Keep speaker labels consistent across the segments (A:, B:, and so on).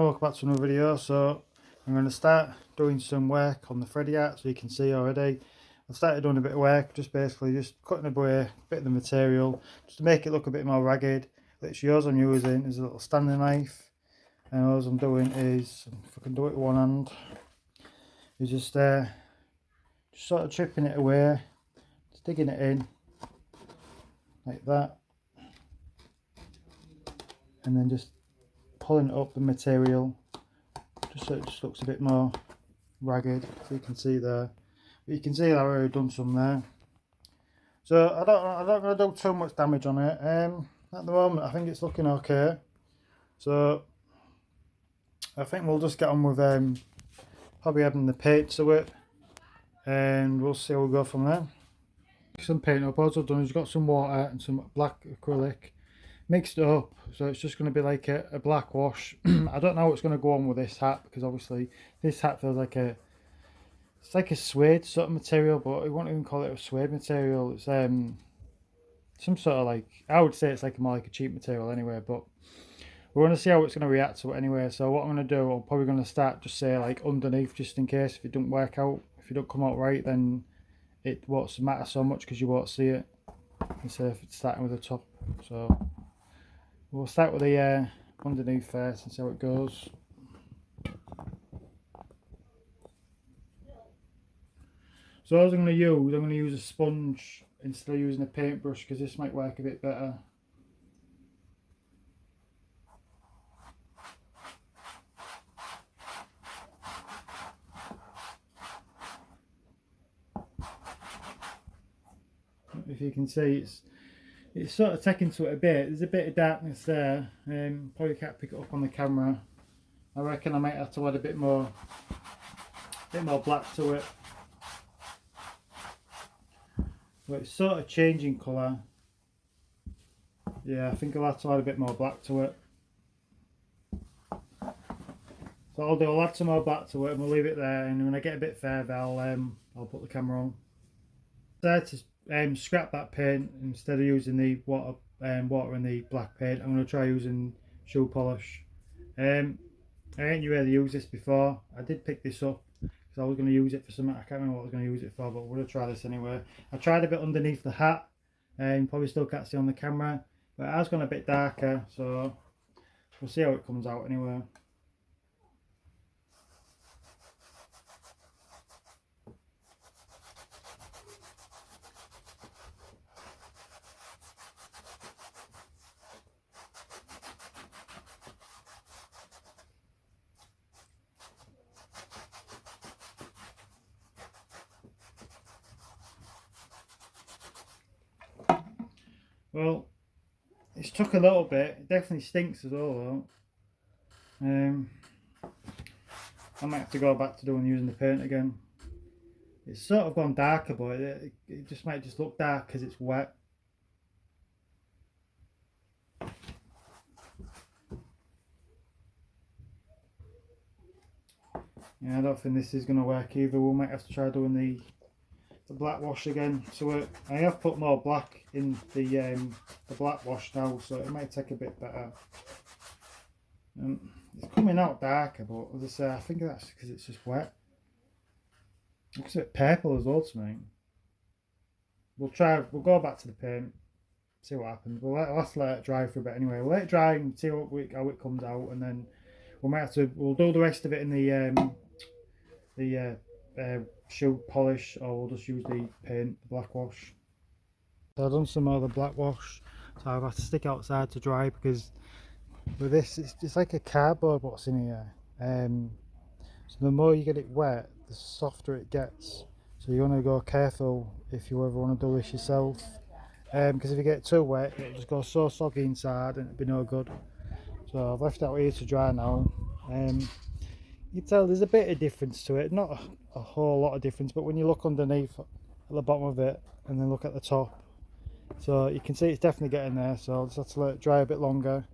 A: Welcome back to another video. So I'm going to start doing some work on the Freddy art. So you can see already I've started doing a bit of work, just cutting away a bit of the material just to make it look a bit more ragged. Which yours I'm using is a little standing knife, and all I'm doing is, if I can do it with one hand, is just sort of chipping it away, just digging it in like that, and then just pulling up the material just so it just looks a bit more ragged. So you can see there, but you can see I've already done some there. So I don't want to do too much damage on it. At the moment I think it's looking okay, so I think we'll just get on with probably adding the paint to it, and we'll see how we go from there. Some paint up. All I've done is got some water and some black acrylic, mixed it up, so it's just going to be like a black wash. I don't know what's going to go on with this hat, because obviously this hat feels like it's like a suede sort of material, but I won't even call it a suede material. It's some sort of, like, I would say it's like more like a cheap material anyway, but we're going to see how it's going to react to it anyway. So what I'm going to do, I'm probably going to start just say like underneath, just in case if it don't work out, if it don't come out right, then it won't matter so much because you won't see it, instead of starting with the top. So we'll start with the underneath first and see how it goes. So as I'm going to use a sponge instead of using a paintbrush, because this might work a bit better. If you can see, it's sort of taking to it a bit. There's a bit of darkness there. Probably can't pick it up on the camera. I reckon I might have to add a bit more black to it. But it's sort of changing colour. Yeah, I think I'll have to add a bit more black to it. So I'll add some more black to it, and we'll leave it there. And when I get a bit further, I'll put the camera on. There to scrap that paint, instead of using the water and the black paint, I'm going to try using shoe polish. I ain't really used this before. I did pick this up because I was going to use it for something. I can't remember what I was going to use it for, but we're going to try this anyway. I tried a bit underneath the hat, and probably still can't see on the camera, but it has gone a bit darker, so we'll see how it comes out anyway. Well, it's took a little bit. It definitely stinks as well, though. I might have to go back to using the paint again. It's sort of gone darker, but it just might just look dark because it's wet. Yeah, I don't think this is going to work either. We might have to try doing the black wash again. So I have put more black in the black wash now, so it might take a bit better. It's coming out darker, but as I say, I think that's because it's just wet. It looks a bit purple as well to me. We'll go back to the paint, see what happens. We'll have to let it dry for a bit anyway. We'll let it dry and see how it comes out, and then we'll do the rest of it in the shoe polish, or we'll just use the paint, the black wash. So I've done some more of the black wash, so I've had to stick outside to dry, because with this it's like a cardboard what's in here. So the more you get it wet, the softer it gets, so you want to go careful if you ever want to do this yourself, because if you get too wet it'll just go so soggy inside and it'll be no good. So I've left it out here to dry now. You can tell there's a bit of difference to it, not a whole lot of difference, but when you look underneath at the bottom of it and then look at the top, so you can see it's definitely getting there. So I'll just have to let it dry a bit longer,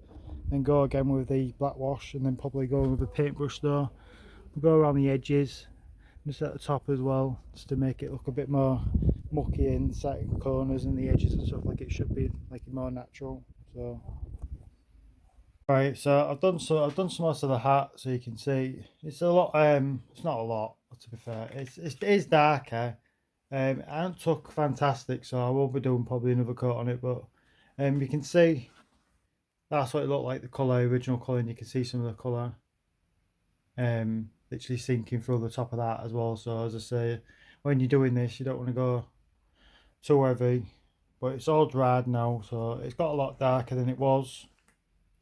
A: then go again with the black wash, and then probably go with the paintbrush though. We'll go around the edges, just at the top as well, just to make it look a bit more mucky in certain corners and the edges and stuff, like it should be, like more natural. So Right, so I've done some most of the hat, so you can see it's a lot. It's not a lot, to be fair. It is darker. I haven't took fantastic, so I will be doing probably another coat on it. But you can see that's what it looked like, the colour, original colour, and you can see some of the colour literally sinking through the top of that as well. So as I say, when you're doing this, you don't want to go too heavy, but it's all dried now, so it's got a lot darker than it was.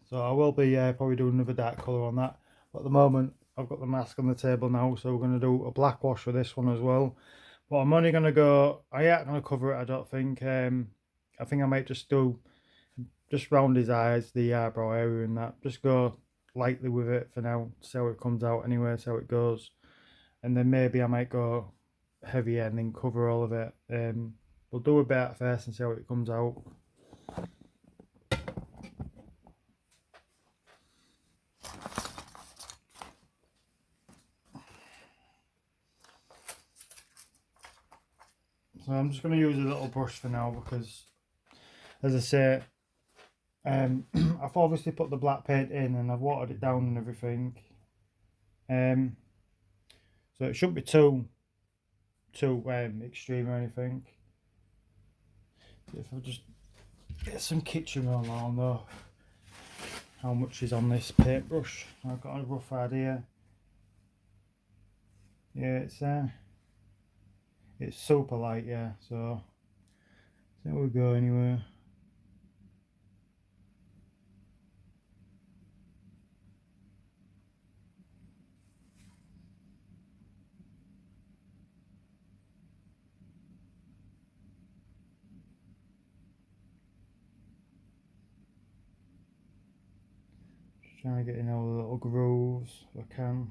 A: So I will be probably doing another dark colour on that. But at the moment, I've got the mask on the table now, so we're going to do a black wash for this one as well. But I'm only going to go, I ain't going to cover it, I don't think. I think I might just do, just round his eyes, the eyebrow area and that. Just go lightly with it for now, see how it comes out anyway, see how it goes. And then maybe I might go heavier and then cover all of it. We'll do a bit at first and see how it comes out. So I'm just going to use a little brush for now because, as I say, I've obviously put the black paint in and I've watered it down and everything. So it shouldn't be too extreme or anything. If I just get some kitchen roll, I'll know how much is on this paintbrush. I've got a rough idea. Yeah, it's super light, yeah. So there we go anyway. Just trying to get in all the little grooves if I can.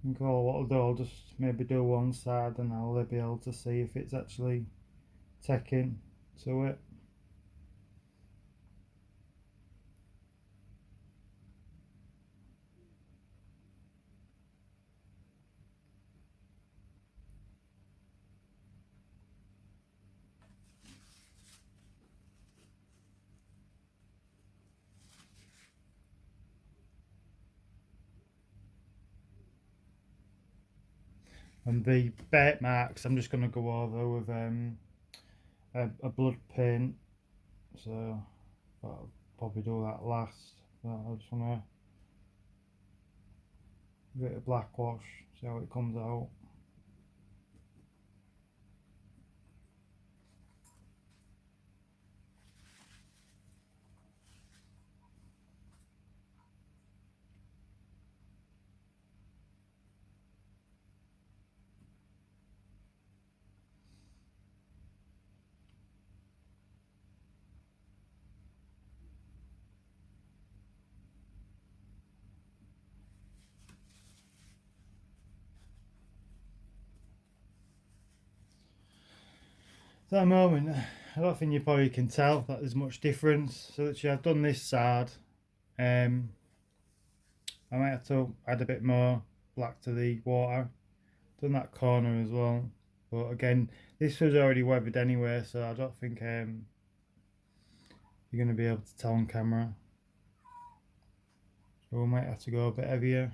A: I think what I'll do, I'll just maybe do one side and I'll be able to see if it's actually taking to it. And the bite marks I'm just going to go over with a blood paint, so I'll probably do that last. I just want to give it a black wash, see how it comes out. So at the moment, I don't think you probably can tell that there's much difference. So that I've done this side. I might have to add a bit more black to the water. Done that corner as well. But again, this was already weathered anyway, so I don't think you're going to be able to tell on camera. So we might have to go a bit heavier.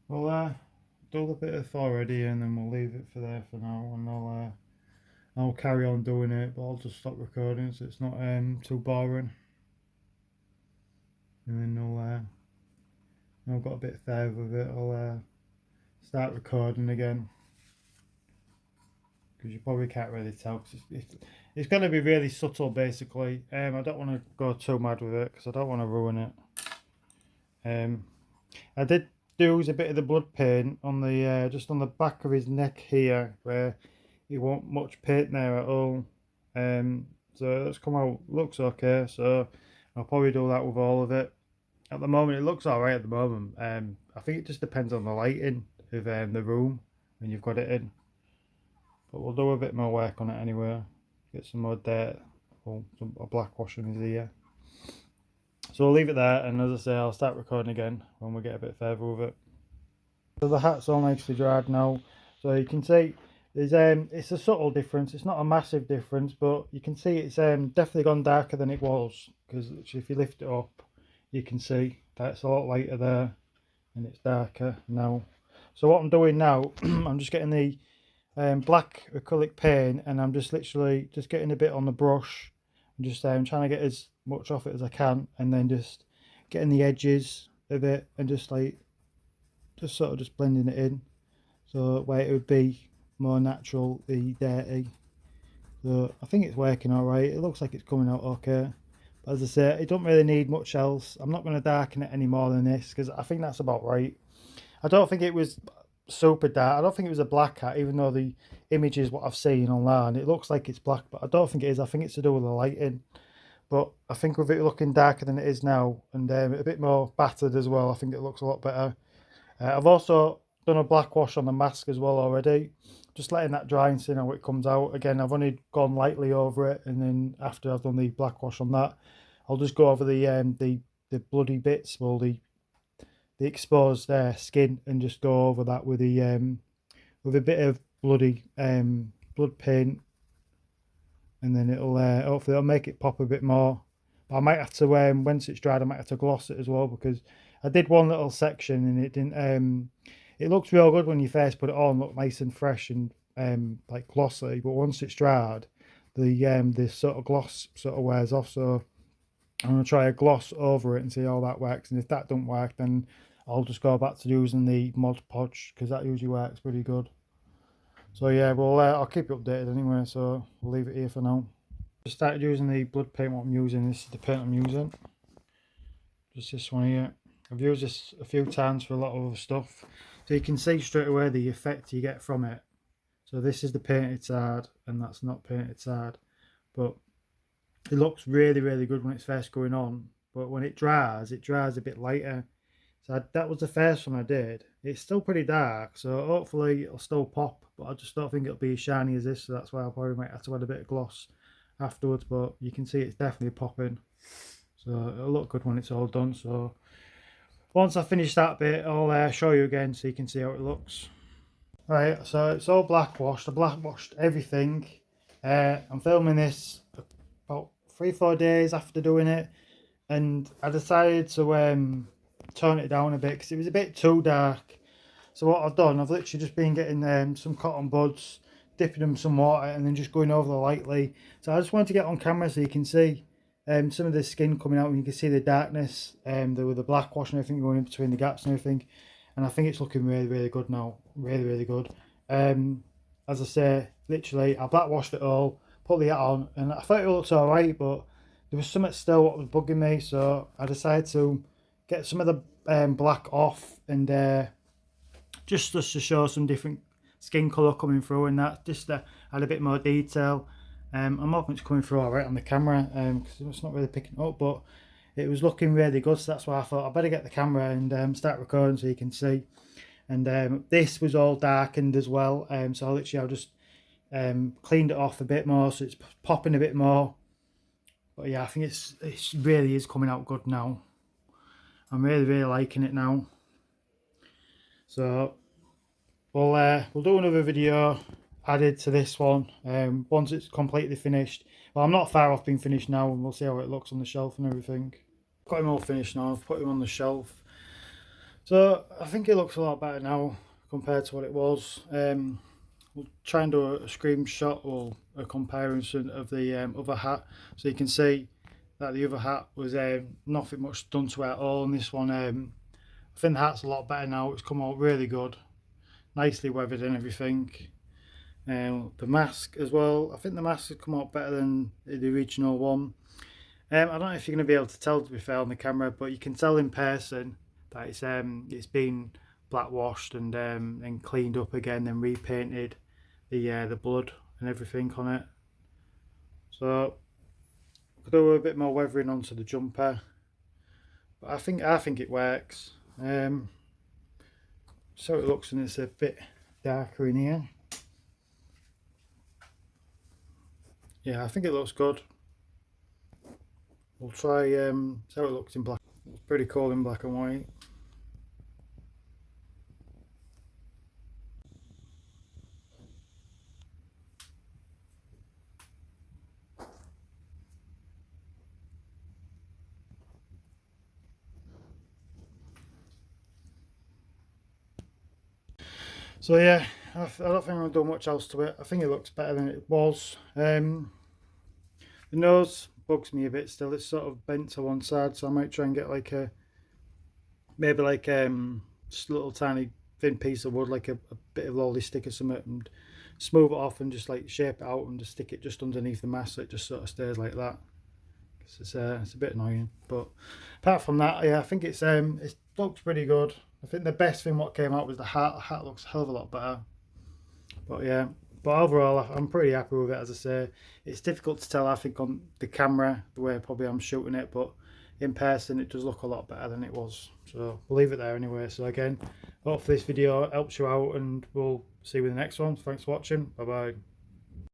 A: We'll do a bit of already and then we'll leave it for there for now, and I'll carry on doing it, but I'll just stop recording so it's not too boring. And then I've got a bit further with it, I'll start recording again, because you probably can't really tell, because it's going to be really subtle basically. I don't want to go too mad with it because I don't want to ruin it. I did douse a bit of the blood paint on the just on the back of his neck here, where he won't much paint there at all. So that's come out, looks okay. So I'll probably do that with all of it. At the moment, it looks all right at the moment. I think it just depends on the lighting of the room when you've got it in. But we'll do a bit more work on it anyway. Get some more dirt, or a black wash in his ear. So I'll leave it there, and as I say, I'll start recording again when we get a bit further with it. So the hat's all nicely dried now. So you can see there's it's a subtle difference. It's not a massive difference, but you can see it's definitely gone darker than it was, because if you lift it up, you can see that it's a lot lighter there, and it's darker now. So what I'm doing now, I'm just getting the black acrylic paint, and I'm just literally just getting a bit on the brush. I'm just trying to get as much off it as I can, and then just getting the edges of it, and just sort of just blending it in, so where it would be more naturally dirty. So I think it's working all right. It looks like it's coming out okay. But as I say, it don't really need much else. I'm not going to darken it any more than this, because I think that's about right. I don't think it was super dark. I don't think it was a black hat, even though the images what I've seen online, it looks like it's black, but I don't think it is. I think it's to do with the lighting. But I think with it looking darker than it is now, and a bit more battered as well, I think it looks a lot better. I've also done a black wash on the mask as well already, just letting that dry and seeing how it comes out. Again, I've only gone lightly over it, and then after I've done the black wash on that, I'll just go over the bloody bits, well, the exposed skin, and just go over that with a bit of blood paint, and then it'll hopefully it'll make it pop a bit more. But I might have to once it's dried, I might have to gloss it as well, because I did one little section and it didn't it looks real good when you first put it on, look nice and fresh and like glossy, but once it's dried, the sort of gloss sort of wears off. So I'm going to try a gloss over it and see how that works, and if that don't work, then I'll just go back to using the Mod Podge, because that usually works pretty good. So yeah, well, I'll keep you updated anyway, so we'll leave it here for now. Just started using the blood paint. What I'm using, this is the paint I'm using, just this one here. I've used this a few times for a lot of other stuff, so you can see straight away the effect you get from it. So this is the painted side, and that's not painted side, but it looks really, really good when it's first going on, but when it dries a bit lighter. So that was the first one I did. It's still pretty dark, so hopefully it'll still pop, but I just don't think it'll be as shiny as this, so that's why I probably might have to add a bit of gloss afterwards. But you can see it's definitely popping, so it'll look good when it's all done. So once I finish that bit, I'll show you again so you can see how it looks. Right, so it's all black washed. I black washed everything. I'm filming this about 3-4 days after doing it, and I decided to tone it down a bit because it was a bit too dark. So what I've done, I've literally just been getting some cotton buds, dipping them in some water, and then just going over them lightly. So I just wanted to get on camera so you can see some of the skin coming out, and you can see the darkness, with the black wash and everything going in between the gaps and everything. And I think it's looking really, really good now. Really, really good. As I say, literally, I black washed it all, put the hat on, and I thought it looked alright, but there was something still what was bugging me, so I decided to get some of the black off, and just to show some different skin colour coming through, and that just to add a bit more detail. I'm hoping it's coming through alright on the camera, because it's not really picking up, but it was looking really good, so that's why I thought I better get the camera and start recording so you can see. And this was all darkened as well, so literally I'll just cleaned it off a bit more so it's popping a bit more. But yeah, I think it really is coming out good now. I'm really, really liking it now. So we'll do another video added to this one once it's completely finished. Well, I'm not far off being finished now, and we'll see how it looks on the shelf and everything. Got him all finished now. I've put him on the shelf, so I think it looks a lot better now compared to what it was. We'll try and do a screenshot or a comparison of the other hat, so you can see that the other hat was nothing much done to it at all. And this one, I think the hat's a lot better now. It's come out really good, nicely weathered and everything. The mask as well, I think the mask has come out better than the original one. I don't know if you're going to be able to tell, to be fair, on the camera, but you can tell in person that it's been black washed and cleaned up again, then repainted the blood and everything on it. So could do a bit more weathering onto the jumper, but I think it works. So it looks, and it's a bit darker in here. Yeah, I think it looks good. We'll try see how it looks in black. It's pretty cool in black and white. So yeah, I don't think I've done much else to it. I think it looks better than it was. The nose bugs me a bit still. It's sort of bent to one side, so I might try and get like maybe like just a little tiny thin piece of wood, like a bit of lolly stick or something, and smooth it off and just like shape it out and just stick it just underneath the mask so it just sort of stays like that. It's a bit annoying, but apart from that, yeah, I think it looks pretty good. I think the best thing what came out was the hat. The hat looks a hell of a lot better. But yeah, but overall, I'm pretty happy with it. As I say, it's difficult to tell, I think, on the camera the way probably I'm shooting it, but in person it does look a lot better than it was. So we'll leave it there anyway. So again, hopefully this video helps you out, and we'll see you in the next one. Thanks for watching. Bye bye.